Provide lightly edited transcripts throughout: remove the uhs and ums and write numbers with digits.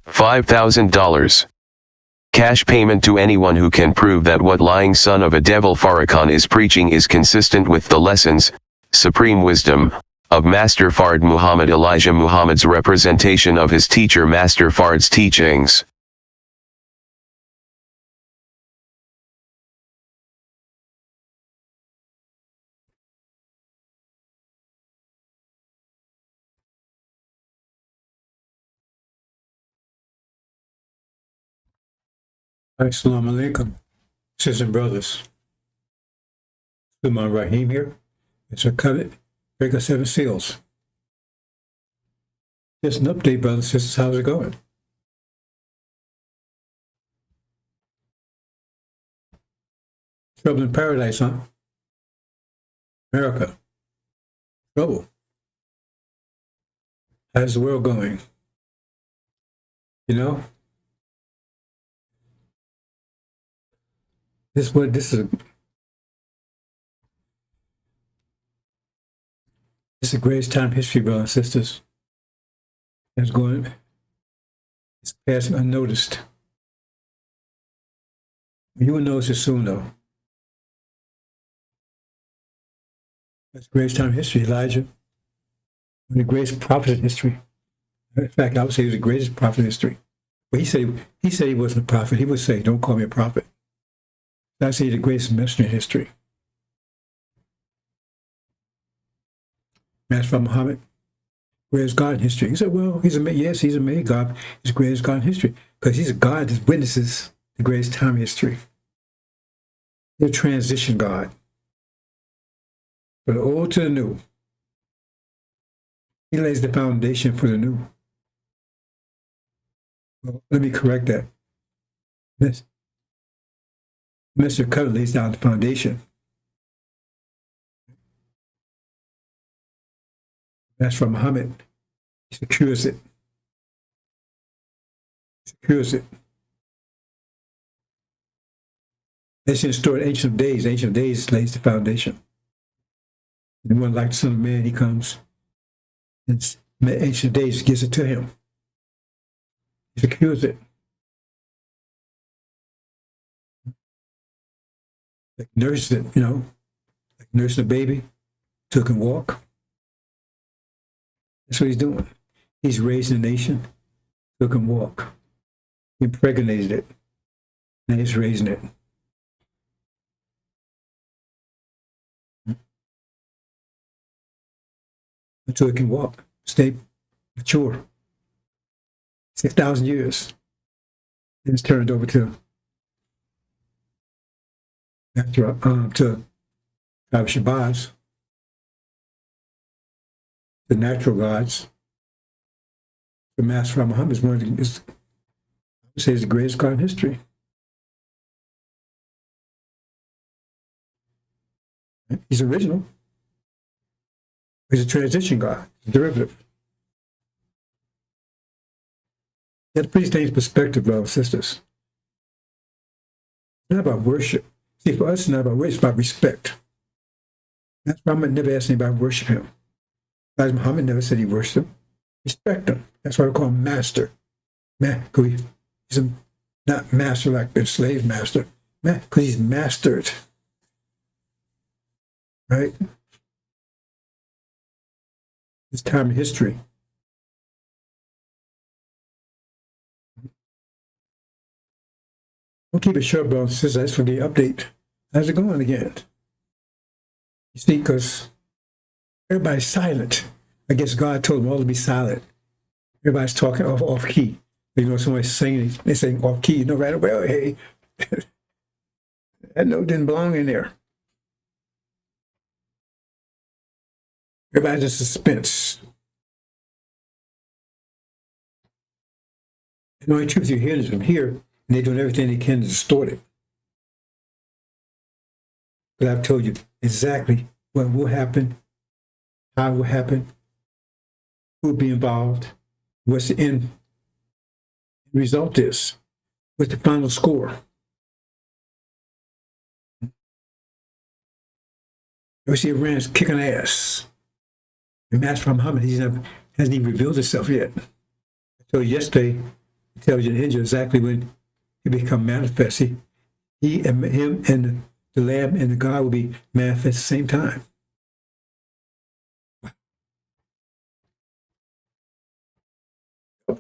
$5,000. Cash payment to anyone who can prove that what lying son of a devil Farrakhan is preaching is consistent with the lessons, supreme wisdom, of Master Fard Muhammad Elijah Muhammad's representation of his teacher Master Fard's teachings. Assalamu alaikum, sisters and brothers. Suman Rahim here. It's a cut it, break 7 seals. Just an update, brothers and sisters. How's it going? Trouble in paradise, huh? America. Trouble. How's the world going? You know? This is the greatest time in history, brothers and sisters. It's passing unnoticed. You will notice it soon, though. That's the greatest time in history, Elijah. One of the greatest prophets in history. In fact, I would say he was the greatest prophet in history. But he said he wasn't a prophet. He would say, "Don't call me a prophet." I say the greatest messenger in history. Master Muhammad, greatest God in history. He said, well, he's a made God. He's the greatest God in history. Because he's a God that witnesses the greatest time in history. He's a transition God. From the old to the new. He lays the foundation for the new. Well, let me correct that. Mr. Cutter lays down the foundation. That's from Muhammad. He secures it. That's in the story of Ancient of Days. Ancient of Days lays the foundation. And one like the Son of Man, he comes. And Ancient of Days gives it to him. He secures it. Like nurses it, like nursing a baby till it can walk. That's what he's doing. He's raising a nation till it can walk. He impregnated it. Now he's raising it. Until it can walk, stay mature. 6,000 years. Then it's turned over to Shabazz, the natural gods. The Master Muhammad is one of the, I would say, is the greatest God in history. He's original. He's a transition God, a derivative. That brings things in perspective, brothers and sisters. It's not about worship. See, for us, it's not about worship, it's about respect. That's why Muhammad never asked anybody to worship him. Because Muhammad never said he worshiped him. Respect him. That's why we call him master. He's not master like the slave master. Because he's mastered. Right? This time in history. We'll keep it short, brothers and sisters. That's for the update. How's it going again? You see, because everybody's silent. I guess God told them all to be silent. Everybody's talking off key. Somebody's singing, they're saying off key. Right away, oh, hey, that note didn't belong in there. Everybody's in suspense. And the only truth you hear is from here, and they're doing everything they can to distort it. But I've told you exactly what will happen, how it will happen, who will be involved, what's the end result is, what's the final score. You see Iran's kicking ass. And Master Muhammad, hasn't even revealed himself yet. I told you yesterday, It tells you in Injil exactly when he become manifest. He and him and the Lamb and the God will be manifest at the same time.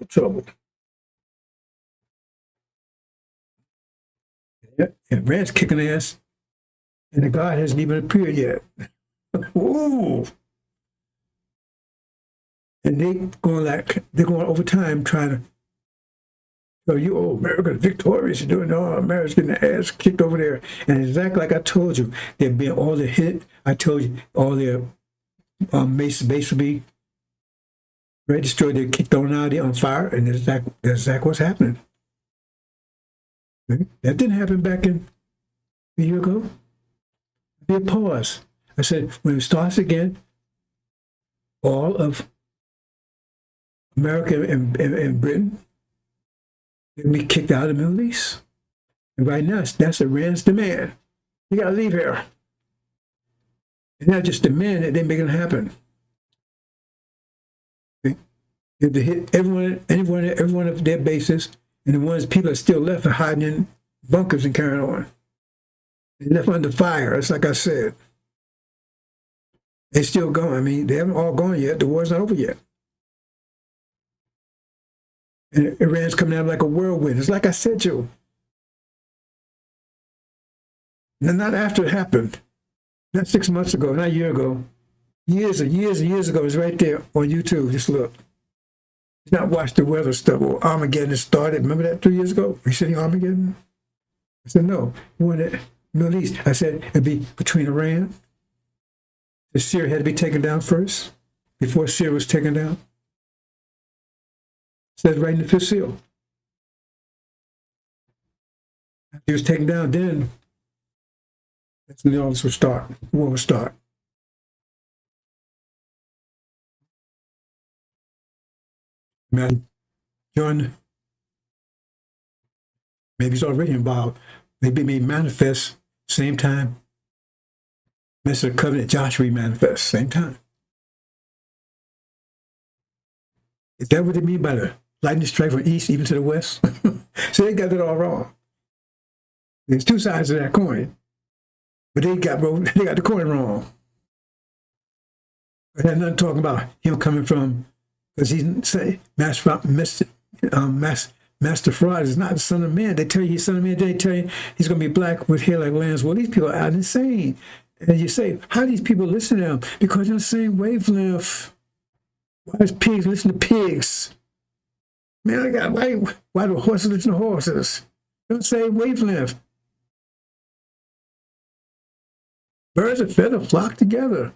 Trouble. Yeah. And Rand's kicking ass, and the God hasn't even appeared yet. Ooh. And they're going over time trying to tell you, oh, America's victorious, you're doing all America's getting their ass kicked over there. And exactly like I told you, there'd been all the hit. I told you all their base will be destroyed. They're kicked on fire, and that's exactly what's happening. That didn't happen back in a year ago. Be a pause. I said, when it starts again, all of America and Britain, they'll be kicked out of the Middle East. And right now, that's Iran's demand. You got to leave here. And not just demand it, they make it happen. Okay? If they hit everyone of their bases, and the ones people are still left are hiding in bunkers and carrying on. They left under fire, it's like I said. They're still going. I mean, they haven't all gone yet. The war's not over yet. And Iran's coming out like a whirlwind. It's like I said to you. Not after it happened. Not 6 months ago, not a year ago. Years and years and years ago. It's right there on YouTube. Just look. Not watch the weather stuff. Or Armageddon started. Remember that 3 years ago? Were you saying Armageddon? I said, no. When the Middle East. I said it'd be between Iran. The Syria had to be taken down first. Before Syria was taken down. It says right in the fifth seal. After he was taken down, then that's when all this would start. The war would start. Imagine John, maybe he's already involved. Maybe made manifest same time. Message of the covenant, Joshua manifest same time. Is that what they mean by the lightning strike from east even to the west? So they got that all wrong. There's two sides of that coin, but they got the coin wrong. But that's not talking about him coming from, because he's say master fraud is not the son of man. They tell you he's son of man. They tell you he's going to be black with hair like lambs. Well, these people are out insane. And you say, how do these people listen to him? Because they're the same wavelength. Why does pigs listen to pigs? Man, why do horses listen to horses? They're the same wavelength. Birds of feather flock together.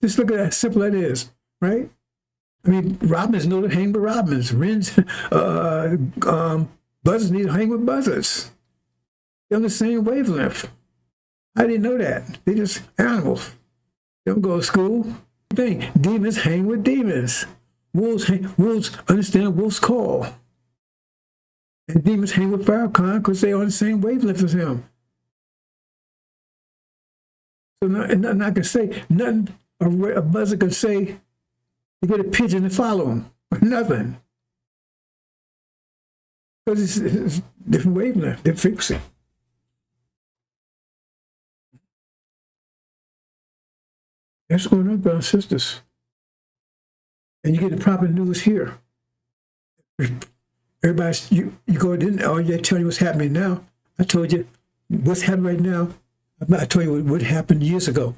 Just look at how simple that is, right? I mean, robins know to hang with robins. Wrens, buzzards need to hang with buzzards. They're on the same wavelength. I didn't know that. They're just animals. They don't go to school. Demons hang with demons. Wolves understand wolf's call. And demons hang with Farrakhan because they're on the same wavelength as him. So nothing I can say, nothing a buzzard can say to get a pigeon to follow him. Nothing. Because it's different wavelength, different frequency. That's what's going on, brothers and sisters. And you get the proper news here. Everybody, you go in, or they tell you what's happening now. I told you what's happening right now. I told you what happened years ago.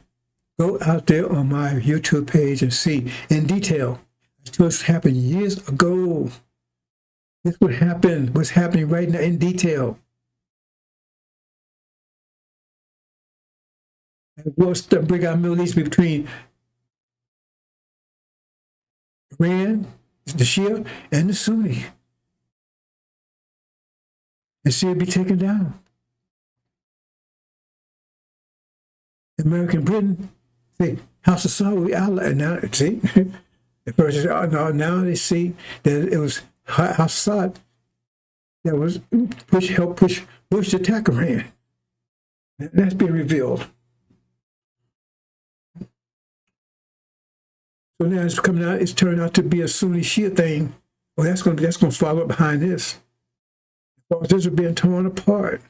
Go out there on my YouTube page and see in detail. I told you what happened years ago. This what happened, what's happening right now in detail. What's the bring out Middle East between Iran, the Shia, and the Sunni. And Syria be taken down. American Britain, say, House of Saud will be outlawed. Now, see, the first, now they see that it was House of Saud that was help push Bush to attack Iran. That's being revealed. So now it's coming out, it's turned out to be a Sunni Shia thing Well, that's gonna follow up behind this. This are being torn apart.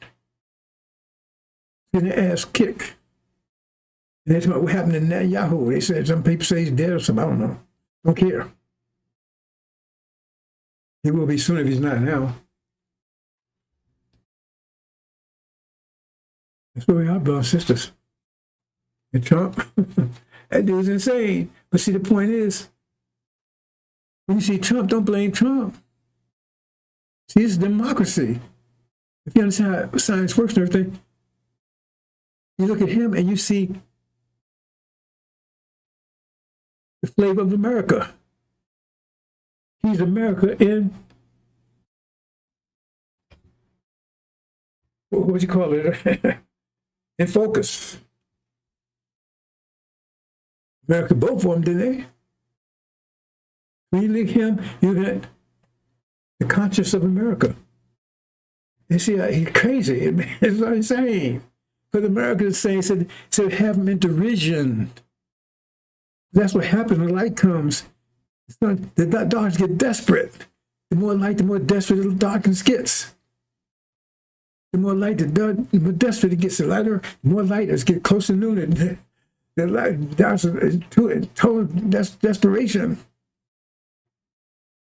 Getting their ass kicked. And that's what happened to Netanyahu. They said some people say he's dead or something. I don't know. Don't care. He will be soon if he's not now. That's where we are, brothers and sisters. And Trump, that dude's insane. But see, the point is, when you see Trump, don't blame Trump. See, it's democracy. If you understand how science works and everything, you look at him and you see the flavor of America. He's America in, what would you call it? In focus. America, both of them, didn't they? When you look at him, you get the conscience of America. You see, he's crazy. It's not insane. Because America is saying, said have him in derision. That's what happens when light comes. The darkness get desperate. The more light, the more desperate the darkness gets. The more light, the more desperate it gets. The lighter, the more light as get closer to noon. The light, that's total desperation.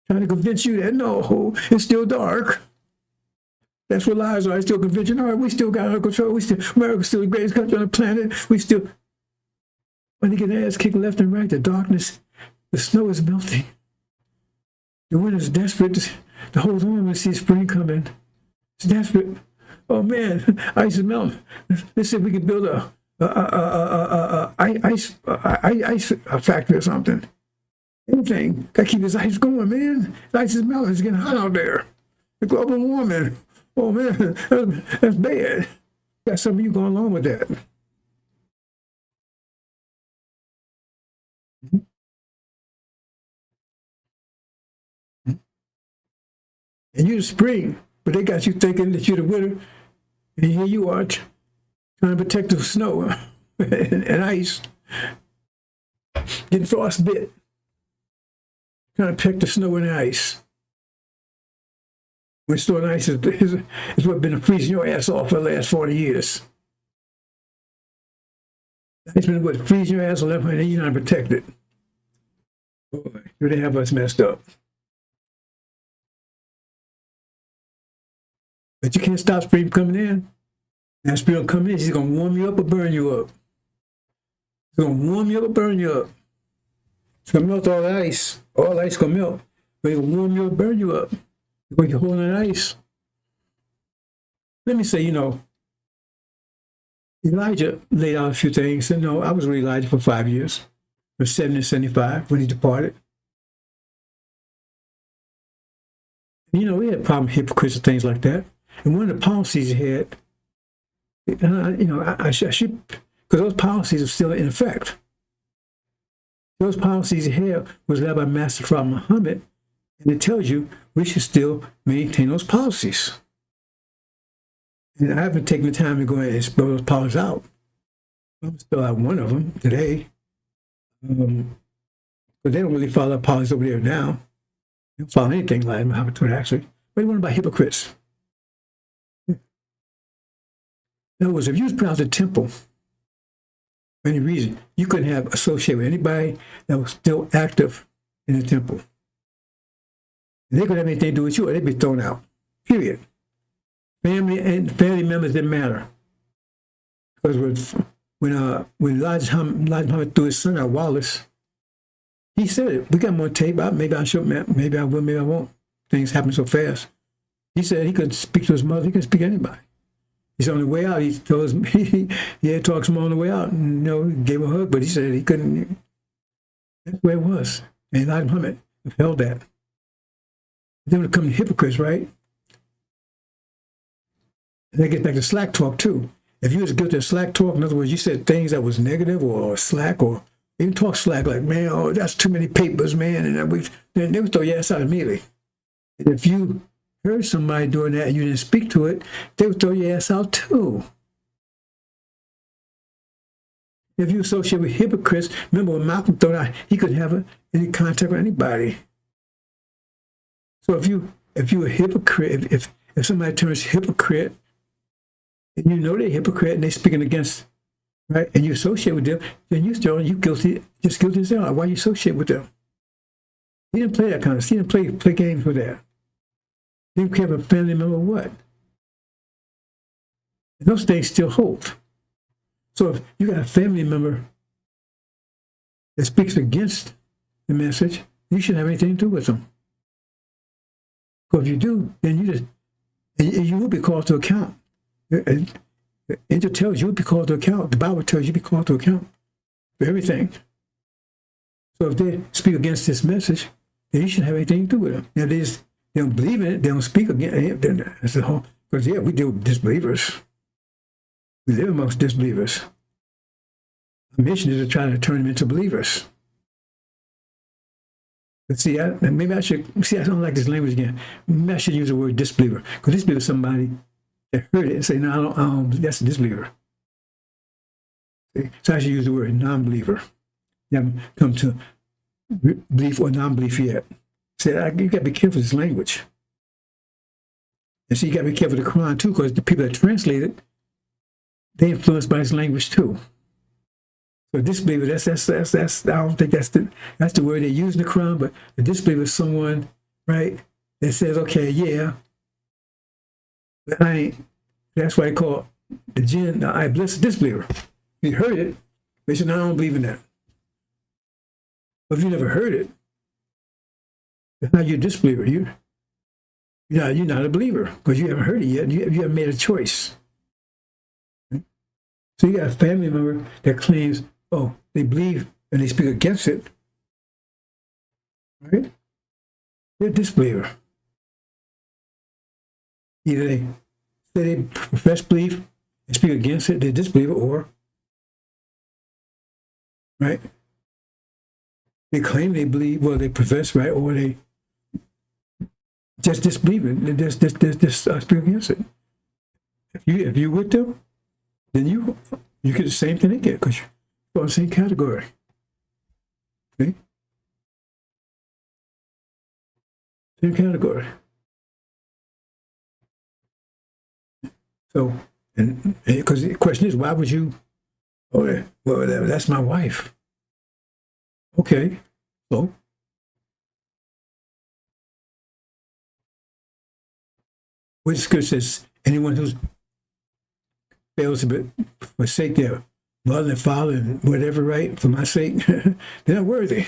Trying to convince you that no, it's still dark. That's what lies are. I still convince you, no, we still got under control. America's still the greatest country on the planet. We still, when you get ass kicked left and right, the darkness, the snow is melting. The winter's desperate to hold on when we see spring coming. It's desperate. Oh man, ice is melting. Let's see if we can build a ice factory or something. Anything. Gotta keep this ice going, man. The ice is melting. It's getting hot out there. The global warming. Oh man, that's bad. Got some of you going along with that. And you're the spring, but they got you thinking that you're the winter. And here you are trying to protect the snow and ice. Getting frostbit. Trying to protect the snow and the ice. When snow and ice is what's been freezing your ass off for the last 40 years. It's been what freezing your ass off and then you're not protected. Boy, do they have us messed up. But you can't stop spring coming in. That spring will come in, she's going to warm you up or burn you up. It's going to warm you up or burn you up. It's going to melt all the ice. All the ice is going to melt. But it'll warm you up, burn you up. When you're holding that ice. Let me say, Elijah laid out a few things. And I was with Elijah for 5 years. From 70 to 75 when he departed. We had problem with hypocrites and things like that. And one of the policies he had, I should, because those policies are still in effect. Those policies he had was led by Master Farrakhan Muhammad, and it tells you we should still maintain those policies. And I haven't taken the time to go ahead and spell those policies out. I'm going to spell out one of them today. But they don't really follow policies over there now. They don't follow anything like Muhammad would actually. But what about hypocrites? In other words, if you was put out the temple for any reason, you couldn't have associated with anybody that was still active in the temple. And they couldn't have anything to do with you or they'd be thrown out. Period. Family members didn't matter. Because when Elijah Muhammad threw his son out, Wallace, he said it. We got more tape. Maybe I should, maybe I will, maybe I won't. Things happen so fast. He said he couldn't speak to his mother. He couldn't speak to anybody. He's on the way out. He told us he had talked to him on the way out. And, he gave him a hug, but he said he couldn't. That's the way it was. And Elijah Muhammad held that. Then when it comes to hypocrites, right? And that gets back to slack talk too. If you was guilty of slack talk, in other words, you said things that was negative or slack or even talk slack like, man, oh, that's too many papers, man. And then they would throw your ass out immediately. And if you heard somebody doing that and you didn't speak to it, they would throw your ass out too. If you associate with hypocrites, remember when Malcolm thought out, he couldn't have any contact with anybody. So if you're a hypocrite, if somebody turns hypocrite, and you know they're a hypocrite and they're speaking against, right, and you associate with them, then you guilty, just guilty as they are. Why you associate with them? He didn't play that kind of. He didn't play games with that. He didn't care if a family member or what. And those things still hold. So if you got a family member that speaks against the message, you shouldn't have anything to do with them. Because if you do, then you will be called to account. The angel tells you will be called to account. The Bible tells you to be called to account for everything. So if they speak against this message, then you shouldn't have anything to do with them. Now they don't believe in it, they don't speak against it, then that's the whole. Because we deal with disbelievers. We live amongst disbelievers. Our mission is to try to turn them into believers. But see, maybe I should, I don't like this language again. Maybe I should use the word disbeliever. Because disbeliever is somebody that heard it and say, no, I don't, that's a disbeliever. See? So I should use the word non-believer. You haven't come to belief or non-belief yet. See, you got to be careful with this language. And so you got to be careful with the Quran too, because the people that translate it, they influenced by this language too. So disbeliever, that's I don't think that's the word they use in the Quran, but a disbeliever is someone, right, that says, okay, yeah, but I ain't. That's why they call the jinn, I bless a disbeliever. You heard it, but you said, no, I don't believe in that. But if you never heard it, it's not your disbeliever. You're not a believer because you haven't heard it yet. You haven't made a choice. Right? So you got a family member that claims, oh, they believe and they speak against it. Right? They're a disbeliever. Either they say they profess belief and speak against it, they're a disbeliever, or right? They claim they believe, well, they profess, right, or they just disbelieve it. They just speak against it. If you're with them, then you get the same thing they get because you're in the same category. Okay? Same category. So, and because the question is, why would you? Oh, well, that's my wife. Okay, so what scripture says, anyone who fails to forsake their mother and father and whatever, right, for my sake, they're not worthy.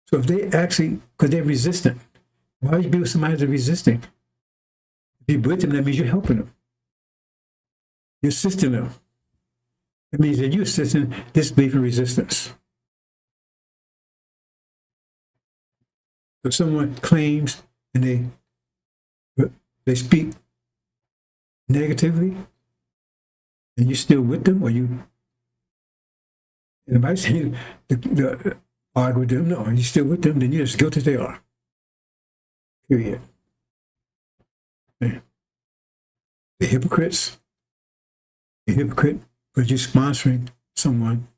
So if they actually, because they're resistant, why would you be with somebody that's resisting? If you're with them, that means you're helping them. You're assisting them. That means that you're assisting disbelief and resistance. If someone claims and they speak negatively, and you're still with them, or you, anybody say the argue with them, no, you're still with them, then you're as guilty as they are. Period. Man. The hypocrites, the hypocrite, because you're sponsoring someone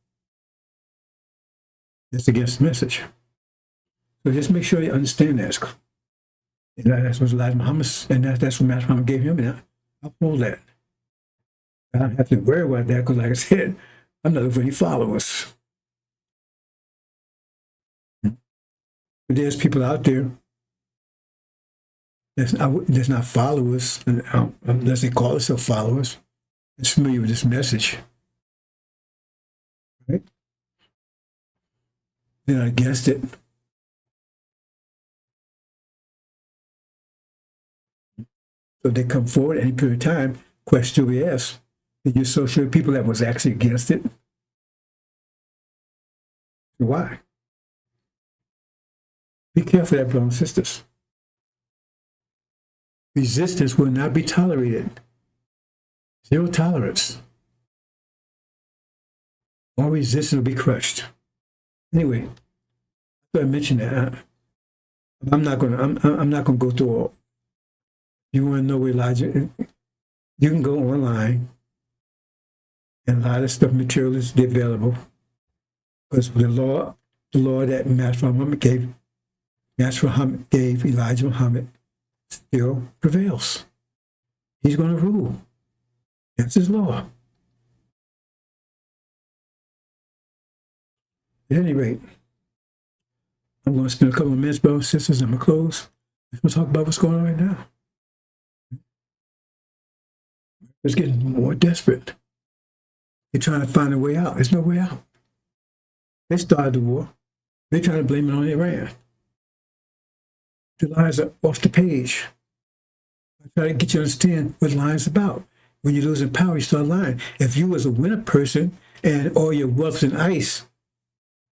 that's against the message. So just make sure you understand that. And that's what Elijah Muhammad, and that's what Master Muhammad gave him, and I uphold that. I don't have to worry about that because, like I said, I'm not looking for any followers. But there's people out there that's not followers, unless they call themselves followers, that's familiar with this message. Right? They're not against it. So they come forward any period of time, question will be asked, did you associate with people that was actually against it? Why? Be careful of that, brothers and sisters. Resistance will not be tolerated. Zero tolerance. All resistance will be crushed. Anyway, I mentioned that. I'm not gonna go through all. You want to know where Elijah? You can go online, and a lot of stuff, material is available. Because the law that Master Muhammad gave Master Muhammad gave Elijah Muhammad still prevails. He's going to rule. That's his law. At any rate, I'm going to spend a couple of minutes, brothers and sisters. I'm going to close. I'm going to talk about what's going on right now. It's getting more desperate. They're trying to find a way out. There's no way out. They started the war. They're trying to blame it on Iran. The lies are off the page. I try to get you to understand what lying is about. When you're losing power, you start lying. If you was a winner person and all your wealth's in ice,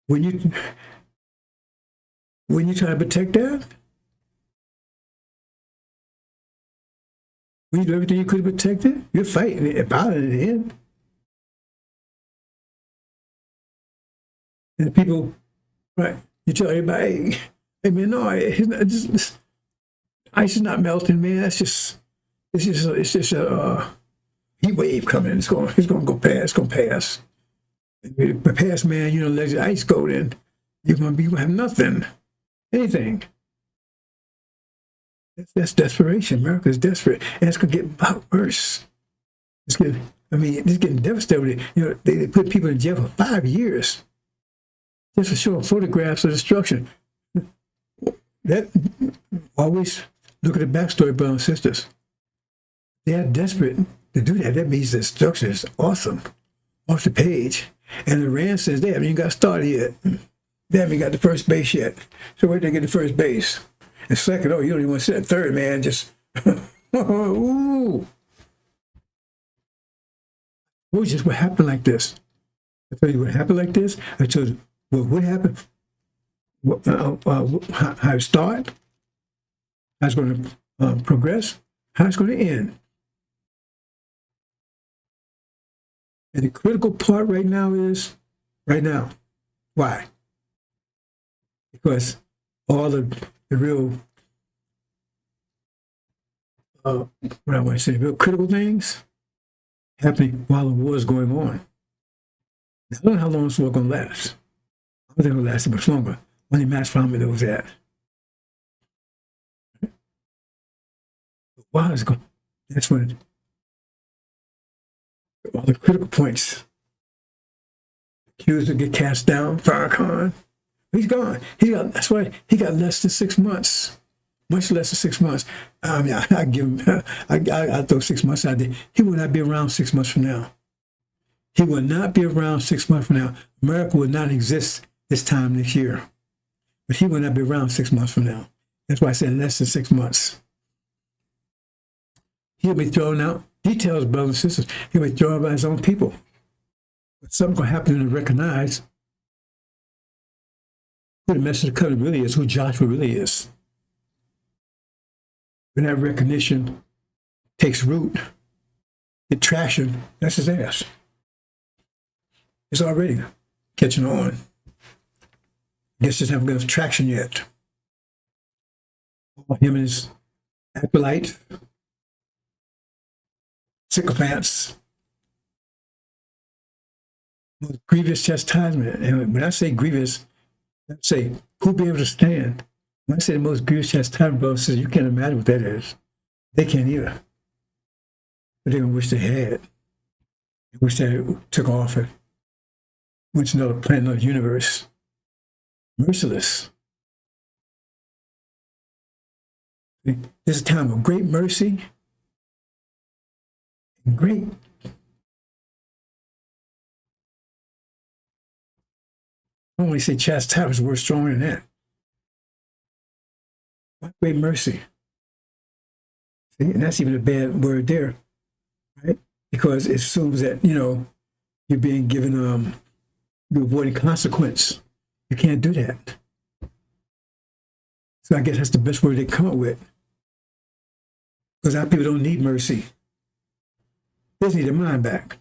when you try to protect that, when you do everything you could to protect it, you're fighting about it in the end. And the people, right, you tell everybody, hey man, no, it's not, just, ice is not melting, man. It's just a heat wave coming. It's going to go past. It's going to pass. But past, man, you know, let the ice go, then you're going to have nothing, anything. That's desperation. America's desperate, and it's going to get about worse. It's getting devastated. You know, they put people in jail for 5 years just for showing photographs of destruction. That always look at the backstory, brothers and sisters. They are desperate to do that. That means the destruction is awesome, off the page. And Iran says they haven't even got started yet. They haven't even got the first base yet. So where'd they get the first base? And second, oh, you don't even want to sit at third, man. Just, ooh. What happened like this? I tell you what happened like this. I told you what happened, how it started, how it's going to progress, how it's going to end. And the critical part right now is, why? Because all of the real, what I want to say, real critical things happening while the war is going on. Now, I don't know how long this war is going to last. I don't think it'll last much longer. Only Master Muhammad knows that. But while it's going, that's when all the critical points, accused to get cast down. Farrakhan, he's gone. That's why he got less than 6 months, much less than 6 months. I mean, I give him, I throw 6 months out there. He will not be around 6 months from now. He will not be around 6 months from now. America will not exist this time next year, but he will not be around 6 months from now. That's why I said less than 6 months. He'll be thrown out. Details, brothers and sisters. He'll be thrown out by his own people. But something's going to happen to recognize who the message of the covenant really is, who Joshua really is. When that recognition takes root, get traction, that's his ass. It's already catching on. I guess it's not enough traction yet. Him and his acolyte, sycophants, most grievous chastisement. And when I say grievous, I say, who'll be able to stand? When I say the most grievous chastisement, brothers and sisters, you can't imagine what that is. They can't either. But they're going to wish they had. They wish they took off and went to another planet, another universe. Merciless. This is a time of great mercy and great I don't want to say chastisement is a word stronger than that. What great mercy. See, and that's even a bad word there, right? Because it assumes that, you know, you're being given, you're avoiding consequence. You can't do that. So I guess that's the best word they come up with. Because our people don't need mercy. They just need their mind back.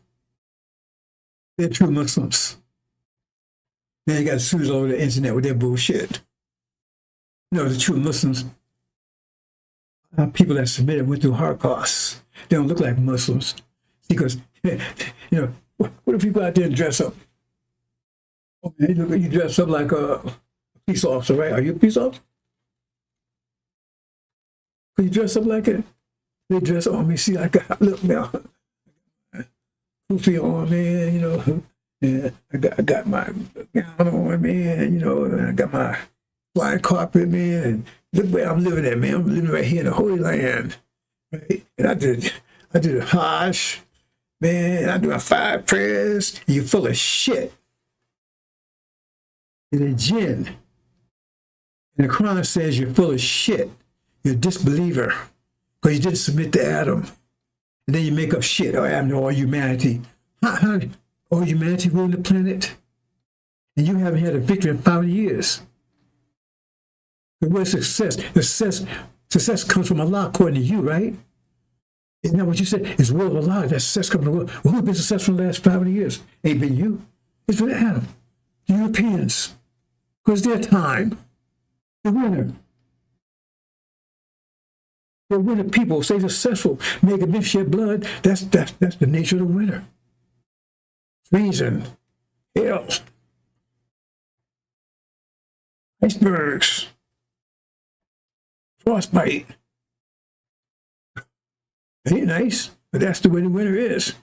They're true Muslims. Now you got Suits all over the internet with their bullshit. You know, the true Muslims are people that submitted went through Holocaust. They don't look like Muslims. Because, you know, what if you go out there and dress up? Okay, you dress up like a police officer, right? Are you a police officer? Could you dress up like it? They dress on me. See, I got, look now, goofy on, man, you know. Yeah, I got my gown on, man, you know, and I got my flying carpet, man, and look where I'm living at, man. I'm living right here in the Holy Land, right? And I did a Hajj, man. I do my 5 prayers. You're full of shit. And a jinn. And the Quran says you're full of shit. You're a disbeliever because you didn't submit to Adam. And then you make up shit. Oh, I'm all humanity. How all humanity ruling the planet? And you haven't had a victory in 5 years. But where's success? Success comes from Allah, according to you, right? Isn't that what you said? It's the will of Allah. That success comes from the will. Well, who's been successful in the last 500 years? Ain't been you. It's been Adam. The Europeans. Because their time. The winner. The winner people stay successful, make them shed blood. That's the nature of the winner. Treason, hell, icebergs, frostbite. Ain't nice, but that's the way the winter is.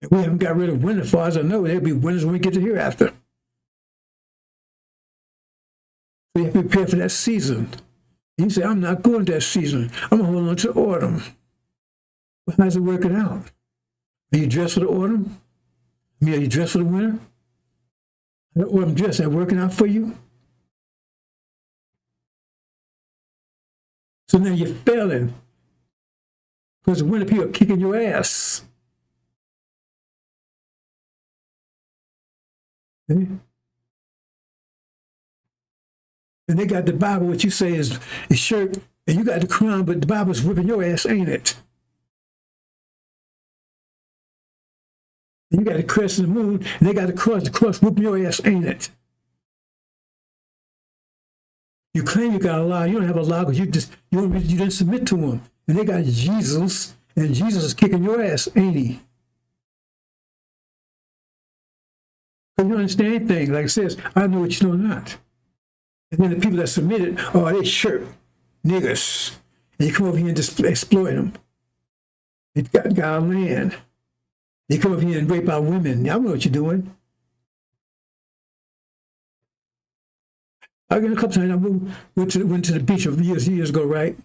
And we haven't got rid of winter, as far as I know. There'll be winters when we get to hereafter. So you have to prepare for that season. You say, I'm not going to that season. I'm going to hold on to autumn. Well, how's it working out? Are you dressed for the autumn? I mean, are you dressed for the winter? The autumn dress, that working out for you? So now you're failing because the winter people are kicking your ass. See? And they got the Bible, what you say is shirt, and you got the Quran, but the Bible's whipping your ass, ain't it? And you got the crescent and the moon, and they got the cross whipping your ass, ain't it? You claim you got Allah, you don't have Allah because you didn't submit to him. And they got Jesus, and Jesus is kicking your ass, ain't he? Because you don't understand anything. Like it says, I know what you know not. And then the people that submitted, oh, they shirk, niggas. And you come over here and just exploit them. They got our land. They come over here and rape our women. I know what you're doing. I got a couple times, I went to the beach years ago, right?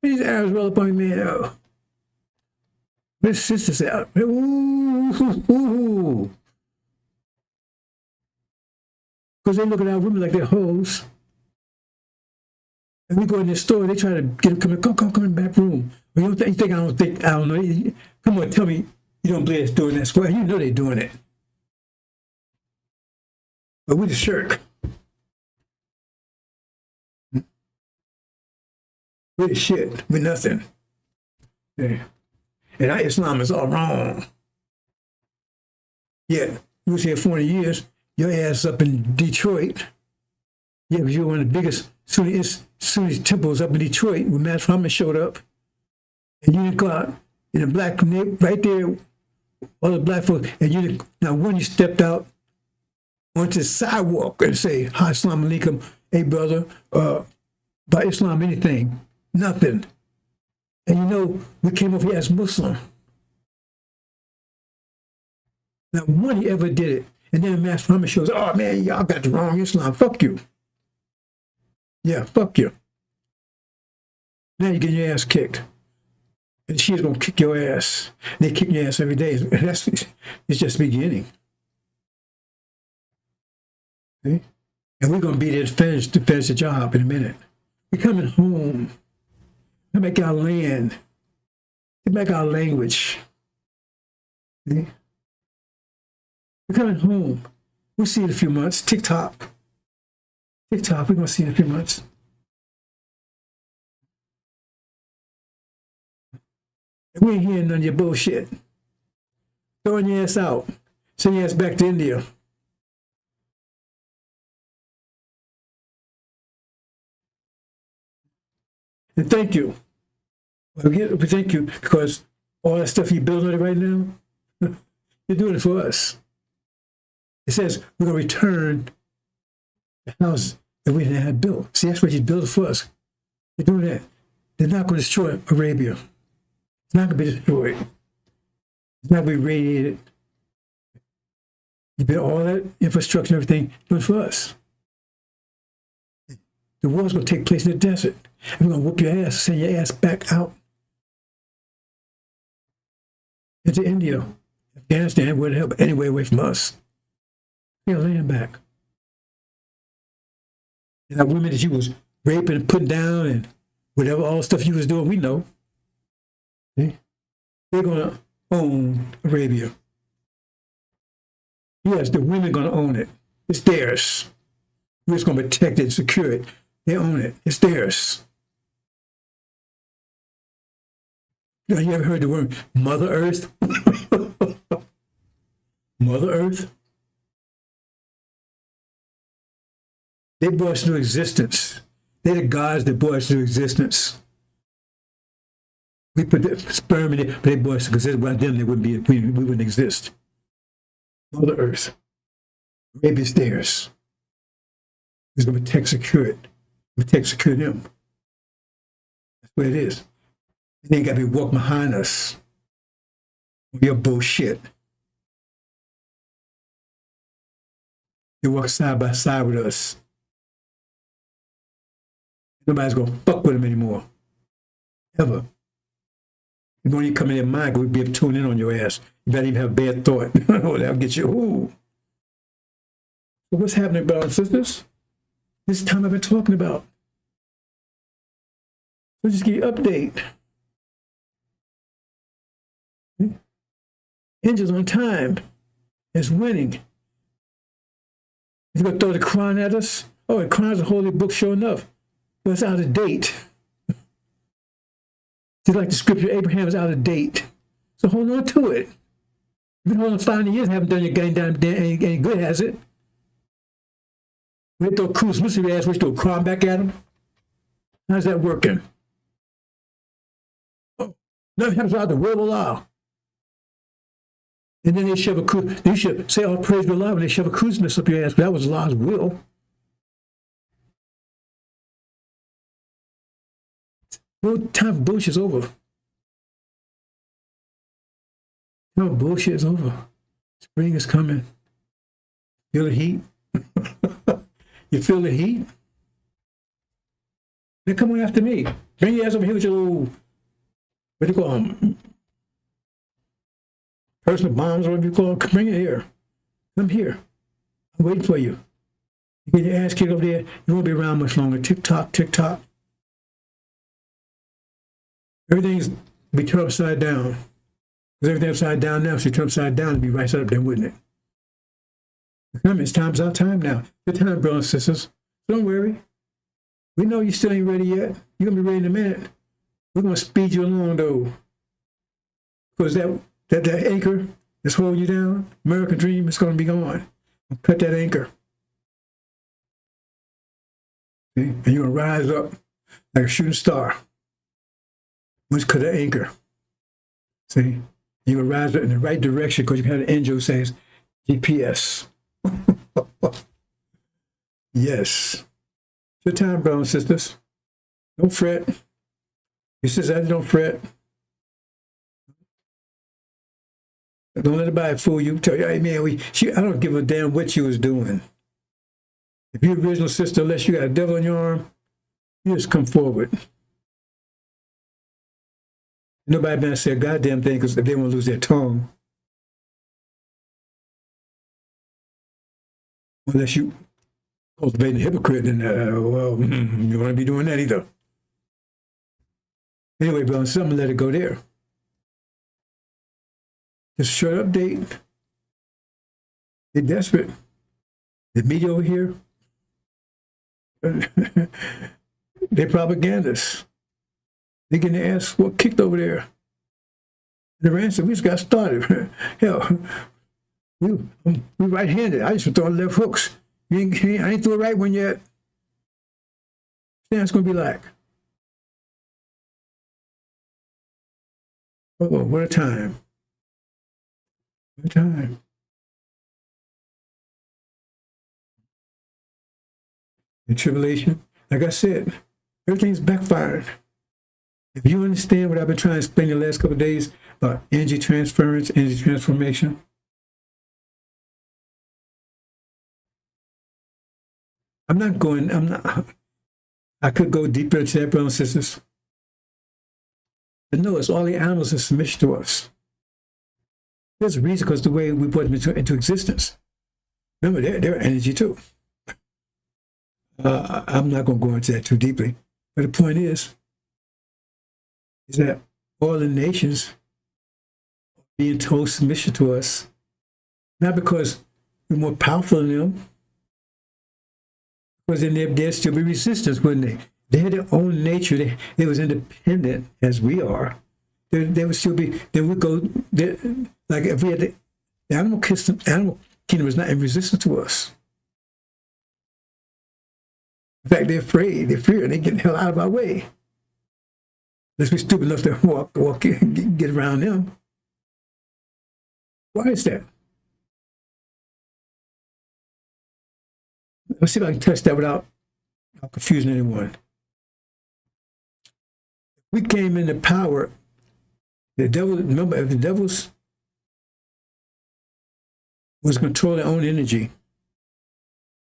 These Arabs roll up on me, man. Oh. My sister said, ooh. Because they look at our women like they're hoes. And we go in the store, they try to get them come in the back room. Well, you think I don't know. Come on, tell me you don't believe it's doing that square. You know they're doing it. But we the shirk. We're the shit. We're nothing. Yeah. And our Islam is all wrong. Yeah, you was here 40 years. Your ass up in Detroit. Yeah, because you're one of the biggest Sunni temples up in Detroit when Matt Farrakhan showed up. And you didn't go out in a black right there, all the black folks. And now when you stepped out onto the sidewalk and say, hi, Assalamu alaikum, hey brother, by Islam, anything, nothing. And you know, we came over here as Muslim. Now when he ever did it, and then Master Muhammad shows, oh man, y'all got the wrong Islam. Fuck you. Yeah, fuck you. Now you get your ass kicked. And she's gonna kick your ass. And they kick your ass every day. It's just beginning. See? And we're gonna be there to finish the job in a minute. We're coming home. To make our land. To make our language. See? We're coming home. We'll see in a few months. TikTok, we're going to see in a few months. And we ain't hearing none of your bullshit. Throwing your ass out. Send your ass back to India. And thank you. We thank you because all that stuff you're building right now, you're doing it for us. It says we're going to return the house that we didn't have built. See, that's what you built for us. They're doing that. They're not going to destroy Arabia. It's not going to be destroyed. It's not going to be radiated. You build all that infrastructure and everything doing for us. The war's going to take place in the desert. And we're going to whoop your ass, send your ass back out into India, Afghanistan, where the hell, but anyway away from us. You're laying back. And that women that you was raping and putting down and whatever all the stuff you was doing, we know. See? They're going to own Arabia. Yes, the women going to own it. It's theirs. We're just going to protect it and secure it. They own it. It's theirs. You ever heard the word Mother Earth? Mother Earth? They brought us into existence. They're the gods that brought us into existence. We put the sperm in it, but they brought us into existence. Without them, they wouldn't be, we wouldn't exist. Mother Earth. Arabia's theirs. We're going to protect, secure it. Protect, secure them. That's what it is. And they got to be walking behind us. Your bullshit. They walk side by side with us. Nobody's going to fuck with them anymore. Ever. And when you come in their mind, we'll be able to tune in on your ass. You better even have a bad thought. Oh, that'll get you. Ooh. So what's happening, brothers and sisters? This time I've been talking about. So just give you an update. Angel's on time. It's winning. He's going to throw the Quran at us. Oh, the Quran's a holy book, sure enough. But it's out of date. Just like the scripture, Abraham is out of date. So hold on to it. You've been holding 500 years, haven't done your any good, has it? We throw Christmas in your ass, we throw Quran back at him. How's that working? Oh, nothing happens without the will of Allah. And then they shove you should say, all praise be Allah when they shove a crucifix up your ass, but that was Allah's will. No time for bullshit is over. No, bullshit is over. Spring is coming. Feel the heat? You feel the heat? They're coming after me. Bring your ass over here with your little, what do you call them? Personal bombs, or whatever you call them. Bring it here. Come here. I'm waiting for you. You get your ass kicked over there. You won't be around much longer. Tick tock, tick tock. Everything's be turned upside down. Because everything upside down now, if you turn upside down, it'd be right side up there, wouldn't it? It's our time now. Good time, brothers and sisters. Don't worry. We know you still ain't ready yet. You're going to be ready in a minute. We're going to speed you along, though. Because that anchor that's holding you down, American dream, is going to be gone. Cut that anchor. See? And you're going to rise up like a shooting star. Once you cut that anchor. See? You're going to rise up in the right direction because you had an angel who says, GPS. Yes. It's your time, brothers and sisters. Don't fret. Your sisters, don't fret. Don't let anybody fool you. Tell you, hey man, I don't give a damn what she was doing. If you're original sister, unless you got a devil on your arm, you just come forward. Nobody better say a goddamn thing because they won't lose their tongue. Unless you cultivating a hypocrite, then, well, you want to be doing that either. Anyway, brother, so I'm going to let it go there. Just a short update. They're desperate. The media over here, they're propagandists. They're getting their ass kicked over there. The ransom, we just got started. Hell, we right-handed. I just throwing left hooks. I ain't threw a right one yet. It's going to be like. Oh, what a time. What a time. The tribulation, like I said, Everything's backfired. If you understand what I've been trying to explain the last couple of days about energy transference, energy transformation, I could go deeper into that, brothers and sisters. But no, it's all the animals in submission to us. There's a reason, because the way we put them into existence. Remember, they're energy too. I'm not going to go into that too deeply. But the point is that all the nations are being told submission to us, not because we're more powerful than them, because in there'd still be resistance, wouldn't they? They had their own nature. They was independent as we are. They would still be. They would go. Like if we had the animal kingdom is not in resistance to us. In fact, they're afraid. They're fearing. They get the hell out of our way. Unless we're stupid enough to walk, get around them. Why is that? Let's see if I can test that without confusing anyone. We came into power. The devil, remember, if the devils was controlling their own energy,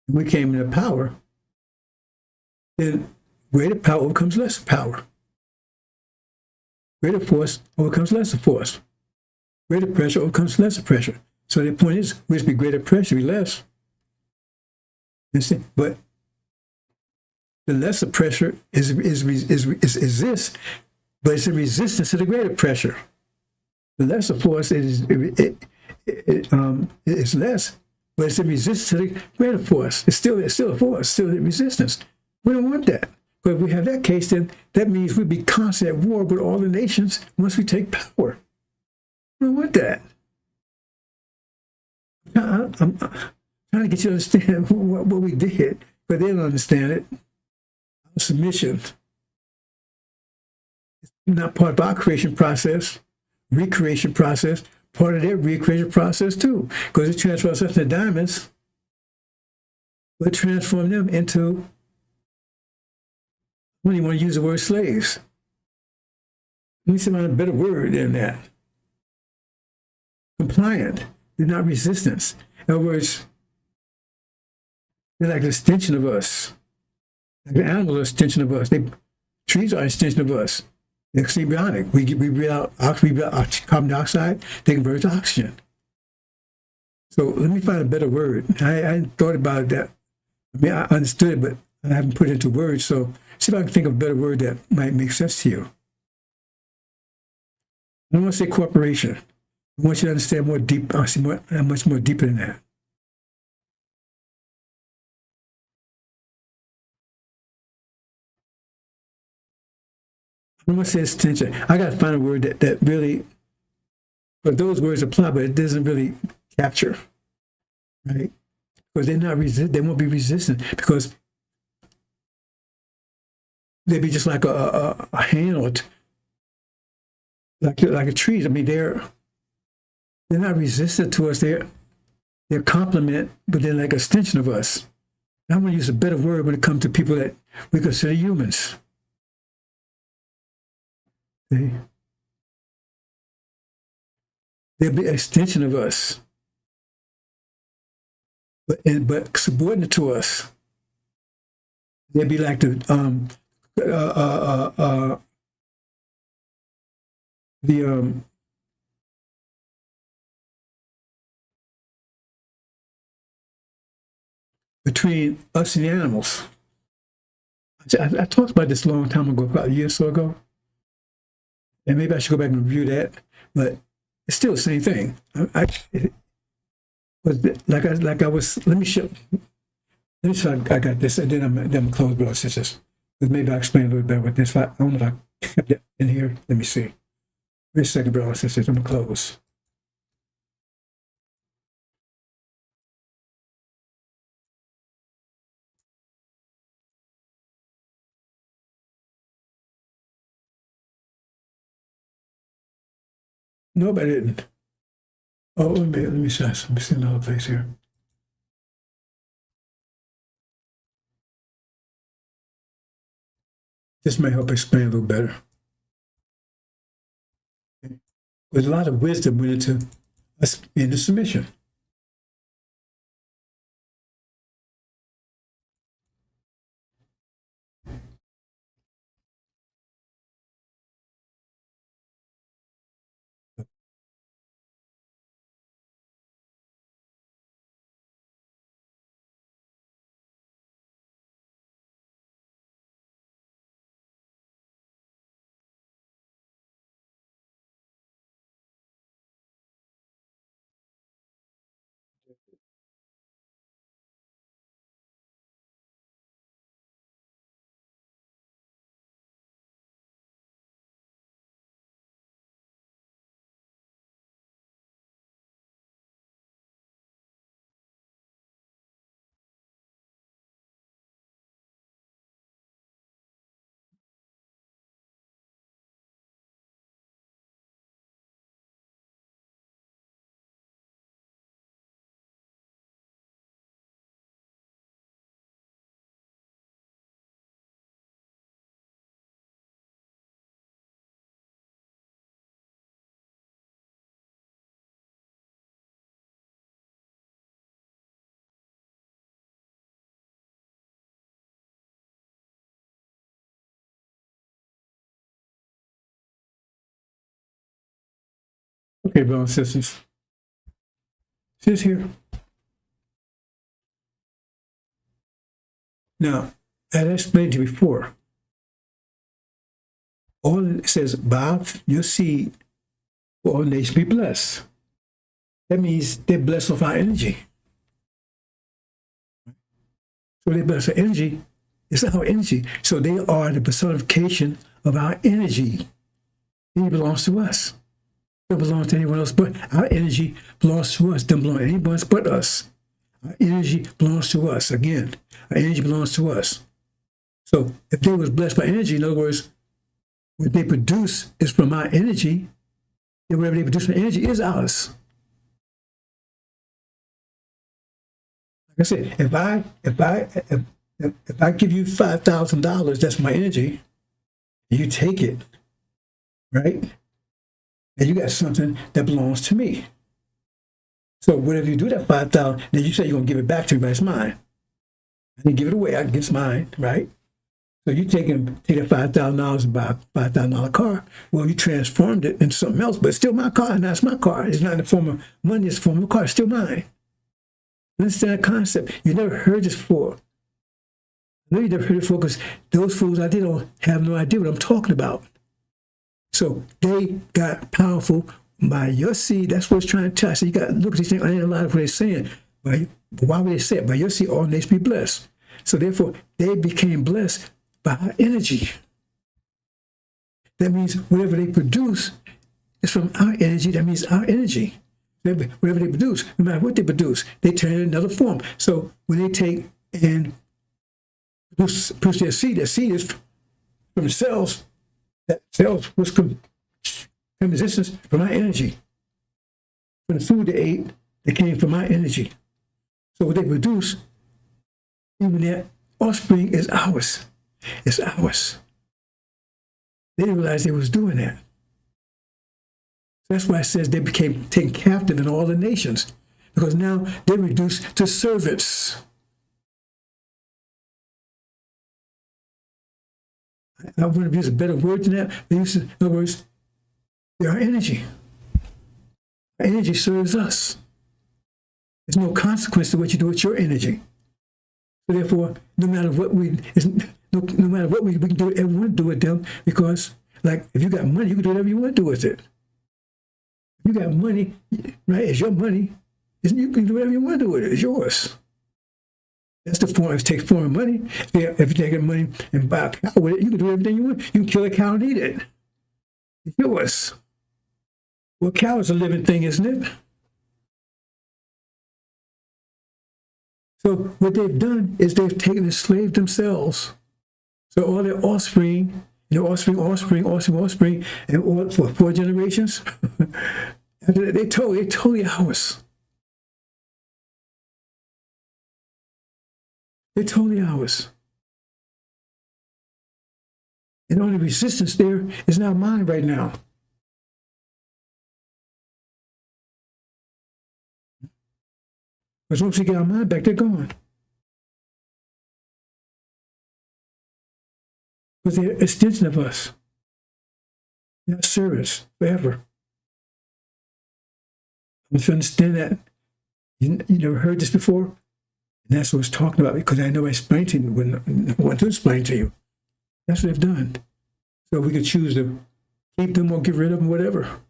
and we came into power, then greater power overcomes lesser power. Greater force overcomes lesser force. Greater pressure overcomes lesser pressure. So the point is, we should be greater pressure, be less. But the lesser pressure is this, but it's a resistance to the greater pressure. The lesser force is less, but it's a resistance to the greater force. It's still a force, still a resistance. We don't want that. But if we have that case, then that means we'd be constantly at war with all the nations once we take power. We don't want that. I'm trying to get you to understand what we did, but they don't understand it. Our submission is not part of our creation process, recreation process, part of their recreation process too, because it transfers us to diamonds. We'll transform them into, I don't even want to use the word slaves. Let me see a better word than that. Compliant. They're not resistance. In other words, they're like an extension of us. Like the animals are an extension of us. Trees are an extension of us. They're symbiotic. We breathe out carbon dioxide, they convert to oxygen. So let me find a better word. I hadn't thought about that. I mean, I understood it, but I haven't put it into words. So see if I can think of a better word that might make sense to you. I don't want to say corporation. I want you to understand more deep. I see much more deeper than that. I don't want to say extension. I got to find a word that really, but those words apply, but it doesn't really capture, right? Because they're not they won't be resistant, because they'd be just like a hand, like a tree. I mean, they're not resistant to us. They're complement, but they're like an extension of us. And I'm going to use a better word when it comes to people that we consider humans. They'll be an extension of us, but subordinate to us. They'll be like between us and the animals. I talked about this a long time ago, about a year or so ago. And maybe I should go back and review that, but it's still the same thing. Let me show I got this, and then I'm close, brothers and sisters. But maybe I'll explain a little better with this. I don't know if I kept that in here. Let me see. Wait a second, brothers and sisters. I'm going to close. Nope, I didn't. Oh, let me see. Let me see another place here. This may help explain a little better. There's a lot of wisdom went into us into submission. Okay, brothers and sisters. Sis here. Now, as I explained to you before, all it says, by your seed will all nations be blessed. That means they're blessed with our energy. So they bless our energy. It's our energy. So they are the personification of our energy. It belongs to us. It doesn't belong to anyone else, but our energy belongs to us. It doesn't belong to anyone else but us. Our energy belongs to us. Again, our energy belongs to us. So if they was blessed by energy, in other words, what they produce is from our energy, then whatever they produce from energy is ours. Like I said, if I give you $5,000, that's my energy, and you take it, right? And you got something that belongs to me. So whatever you do that 5,000, then you say you're gonna give it back to me, but it's mine. I didn't give it away, it's mine, right? So you take that $5,000 and buy a $5,000 car. Well, you transformed it into something else, but it's still my car, and that's my car. It's not in the form of money, it's in the form of a car, it's still mine. Understand that concept. You never heard this before. I know you never heard it before because those fools out there don't have no idea what I'm talking about. So they got powerful by your seed. That's what it's trying to tell. So you got to look at these things. I ain't a lot of what they're saying. But why would they say it? By your seed, all nations be blessed. So therefore, they became blessed by our energy. That means whatever they produce is from our energy. That means our energy. Whatever they produce, no matter what they produce, they turn it in another form. So when they take and produce their seed is from the cells. That cells was from existence from my energy. From the food they ate, that came from my energy. So what they produce, even their offspring is ours. It's ours. They didn't realize they was doing that. That's why it says they became taken captive in all the nations, because now they're reduced to servants. I wouldn't use a better word than that. In other words, they're our energy. Our energy serves us. There's no consequence to what you do with your energy. So therefore, no matter what we can do whatever we want to do with them, because like if you got money, you can do whatever you want to do with it. If you got money, right? It's your money. You can do whatever you want to do with it. It's yours. That's the form. It takes form of money. If you take money and buy a cow with it, you can do everything you want. You can kill a cow and eat it. It's yours. Well, a cow is a living thing, isn't it? So what they've done is they've taken and enslaved themselves. So all their offspring, offspring, and all for 4 generations, they're totally ours. They're totally ours. And the only resistance there is in our mind right now. Because once we get our mind back, they're gone. Because they're an extension of us. They're not servants forever. I want you to understand that. You never heard this before? And that's what it's talking about, because I know I explained to you when I want to explain to you. That's what they've done. So we could choose to keep them or get rid of them, whatever.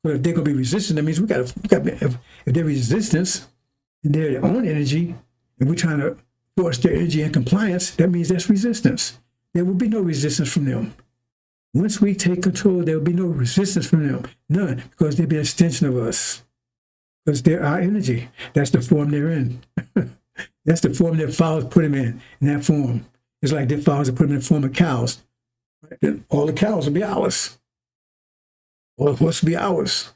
But if they're going to be resistant, that means we got to, if they're resistance and they're their own energy, and we're trying to force their energy in compliance, that means that's resistance. There will be no resistance from them. Once we take control, there will be no resistance from them. None, because they'll be an extension of us. Because they're our energy. That's the form they're in. That's the form their fathers put them in that form. It's like their fathers put them in the form of cows. Right? Then all the cows will be ours. All the horses will be ours.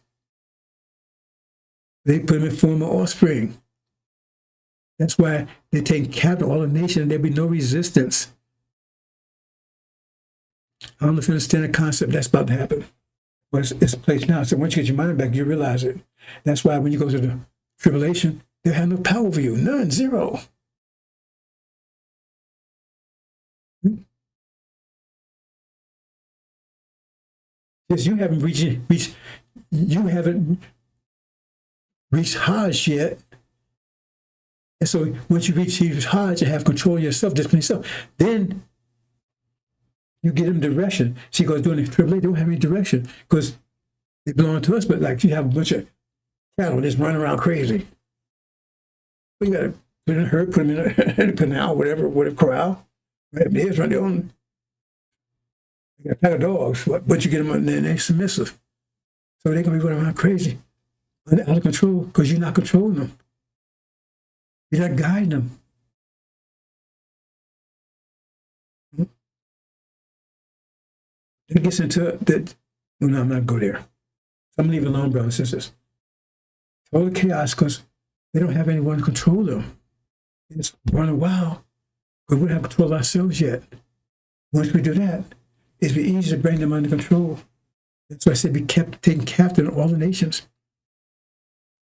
They put them in the form of offspring. That's why they take captive all the nation and there'll be no resistance. I don't know if you understand the concept. That's about to happen. But it's a place now. So once you get your mind back, you realize it. That's why when you go to the tribulation, they'll have no power over you. None, zero. Because you haven't reached Hajj yet. And so once you reach Hajj and have control of yourself, discipline yourself, then you get them direction. See, because during the tribulation, they don't have any direction because they belong to us, but like you have a bunch of cattle just running around crazy. You got to put in a herd, put them in a canal, whatever corral. Right? They just run their own. They got a pack of dogs, but you get them and they're submissive. So they're going to be running around crazy, out of control, because you're not controlling them. You're not guiding them. It gets into that. No, I'm not going to go there. I'm going to leave it alone, brothers and sisters. Total chaos because they don't have anyone to control them. They just run wild, but we don't have control of ourselves yet. Once we do that, it'll be easy to bring them under control. That's why I said be kept taken captive in all the nations.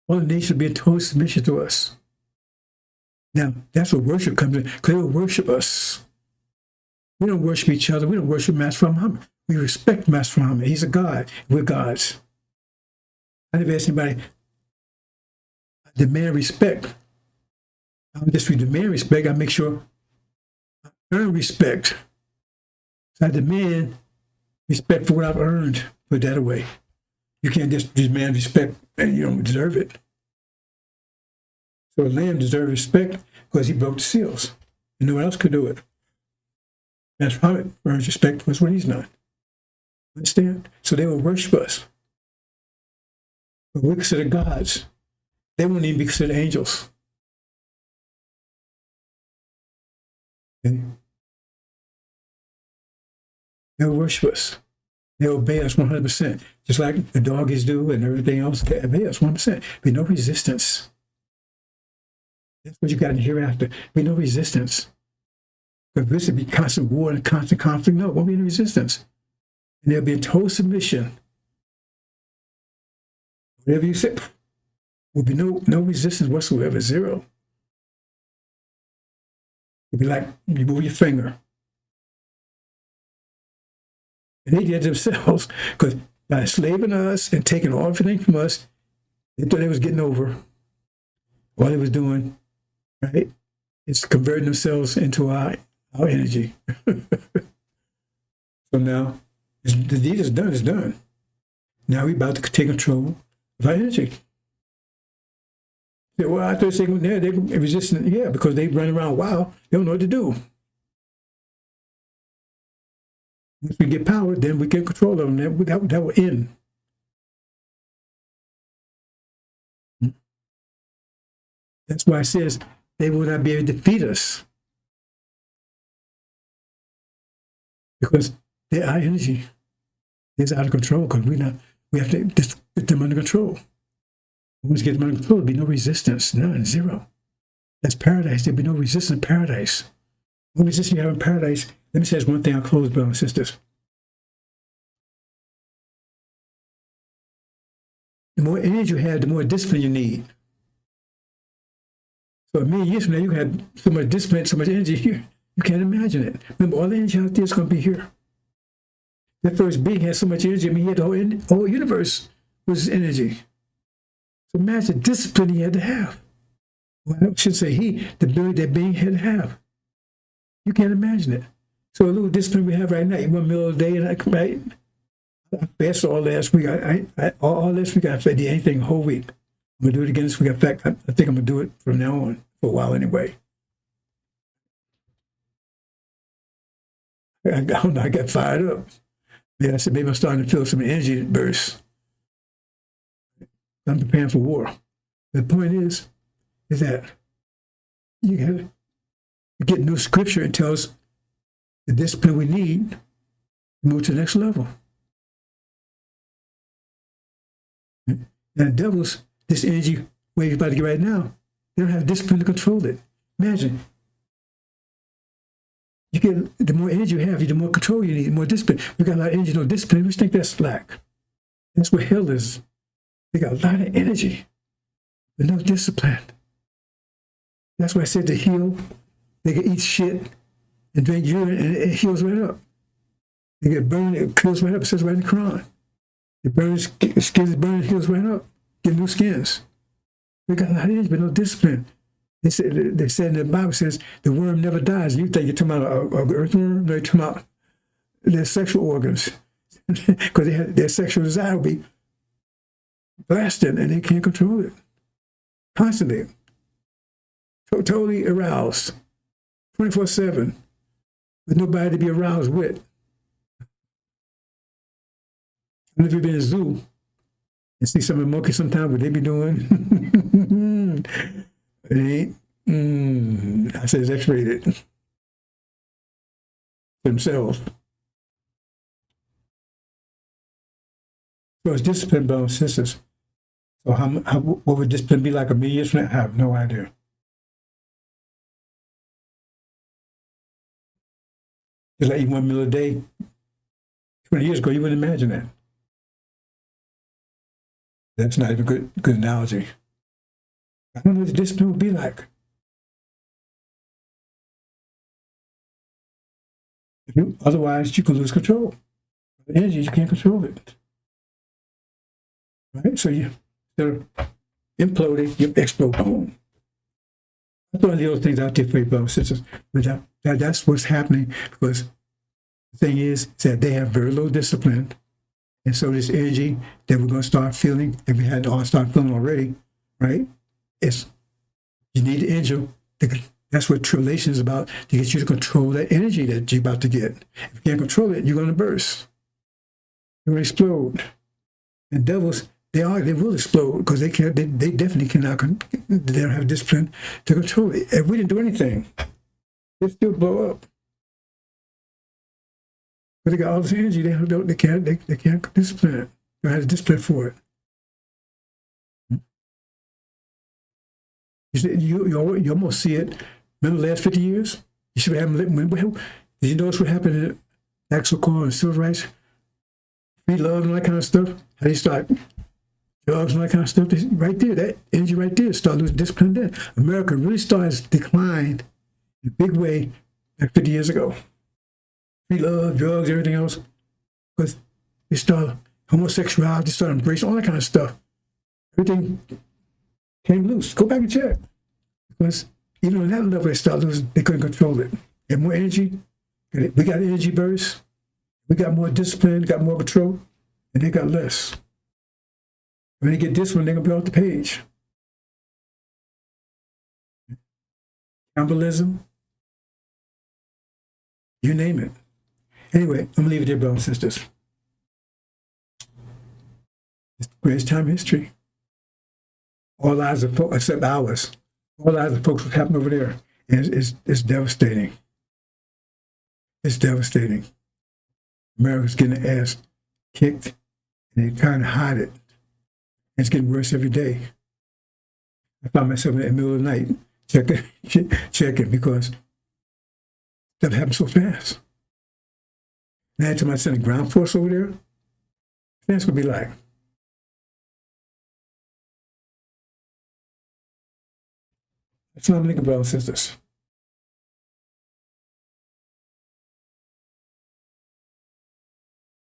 All the nations will be in total submission to us. Now, that's where worship comes in, because they will worship us. We don't worship each other. We don't worship Master Muhammad. We respect Master Muhammad. He's a God. We're gods. I never asked anybody, I demand respect. I don't just demand respect. I make sure I earn respect. So I demand respect for what I've earned. Put that away. You can't just demand respect and you don't deserve it. So a lamb deserves respect because he broke the seals. And no one else could do it. That's how it earns respect was what he's not. Understand? So they will worship us. But we're considered gods. They won't even be considered angels. Okay? They'll worship us. They'll obey us 100%. Just like the doggies do and everything else. They obey us 100%. Be no resistance. That's what you got in hereafter. Be no resistance. But this would be constant war and constant conflict. No, it won't be any resistance. And there'll be a total submission. Whatever you say, will be no resistance whatsoever, zero. It'll be like you move your finger. And they did themselves, because by enslaving us and taking all everything from us, they thought they was getting over. All they was doing, right, is converting themselves into our energy. So now, the deed is done, it's done. Now we're about to take control of our energy. Well, I thought they're resistant. Yeah, because they run around wild, they don't know what to do. Once we get power, then we get control of them. That will end. That's why it says they will not be able to defeat us. Because they're our energy. It's out of control because we have to just get them under control. Once we get them under control, there'll be no resistance, none, zero. That's paradise. There'll be no resistance in paradise. No resistance you have in paradise Let me say this one thing. I'll close, brothers and sisters. The more energy you have, the more discipline you need. So a million years from now, you had so much discipline, so much energy here. You can't imagine it. Remember, all the energy out there is going to be here. That first being had so much energy. I mean, he had the whole universe was energy. So imagine the discipline he had to have. Well, I should say he, the ability that being had to have. You can't imagine it. So a little discipline we have right now, 1 meal a day, and I fasted all last week. All last week I did anything the whole week. I'm gonna do it again this week. In fact, I think I'm gonna do it from now on for a while anyway. I don't know, I got fired up. Yeah, I said maybe I'm starting to feel some energy bursts. I'm preparing for war. The point is that you get new scripture and tells the discipline we need to move to the next level. And the devils, this energy wave you're about to get right now, they don't have discipline to control it. Imagine. You get the more energy you have, the more control you need, the more discipline. We got a lot of energy, no discipline. We just think that's slack. That's what hell is. They got a lot of energy, but no discipline. That's why I said to heal, they can eat shit and drink urine, and it heals right up. They get burned, it heals right up. It says right in the Quran. It burns, skin is burned, it heals right up. Get new skins. They got a lot of energy, but no discipline. They said in the Bible says the worm never dies. You think you're talking about an earthworm? No, you're talking about their sexual organs. Because their sexual desire will be blasted and they can't control it. Constantly. Totally aroused. 24/7. With nobody to be aroused with. I never been in a zoo and see some of the monkeys sometimes what they be doing. It ain't, I said it's X-rated. Themselves. So it's discipline, brothers and sisters. So what would discipline be like a million years from now? I have no idea. Just like eating 1 meal a day. 20 years ago, you wouldn't imagine that. That's not even a good analogy. I don't know what the discipline would be like. Otherwise, you could lose control. The energy, you can't control it. Right? So instead of imploding, you explode. Boom. That's one of the other things out there for you, brothers and sisters. But that's what's happening, because the thing is that they have very low discipline. And so this energy that we're going to start feeling, and we had to all start feeling already, right? You need the angel. That's what tribulation is about, to get you to control that energy that you're about to get. If you can't control it, you're going to burst. You're going to explode. And devils, they will explode because they definitely cannot. They don't have discipline to control it. If we didn't do anything, they still blow up. But they got all this energy. They can't discipline it. They don't have the discipline for it. You almost see it. Remember the last 50 years? You see what happened. Did you notice what happened in Axel Call and civil rights? Free love and all that kind of stuff? How they start drugs and all that kind of stuff? Right there, that energy right there, start losing discipline there. America really started to decline in a big way like 50 years ago. Free love, drugs, everything else. Because they started homosexuality, started embracing all that kind of stuff. Everything came loose. Go back and check. Because even on that level, they started losing, they couldn't control it. They had more energy. We got energy bursts. We got more discipline, got more control, and they got less. When they get discipline, they're going to be off the page. Cannibalism, you name it. Anyway, I'm going to leave it there, brothers and sisters. It's the greatest time in history. All lives of folks, except ours, all lives of folks what's happening over there. And it's devastating. It's devastating. America's getting their ass kicked, and they're trying to hide it. And it's getting worse every day. I found myself in the middle of the night checking because stuff happens so fast. Imagine somebody sending ground force over there. That's going to be like. Assalamu alaikum, brothers and sisters.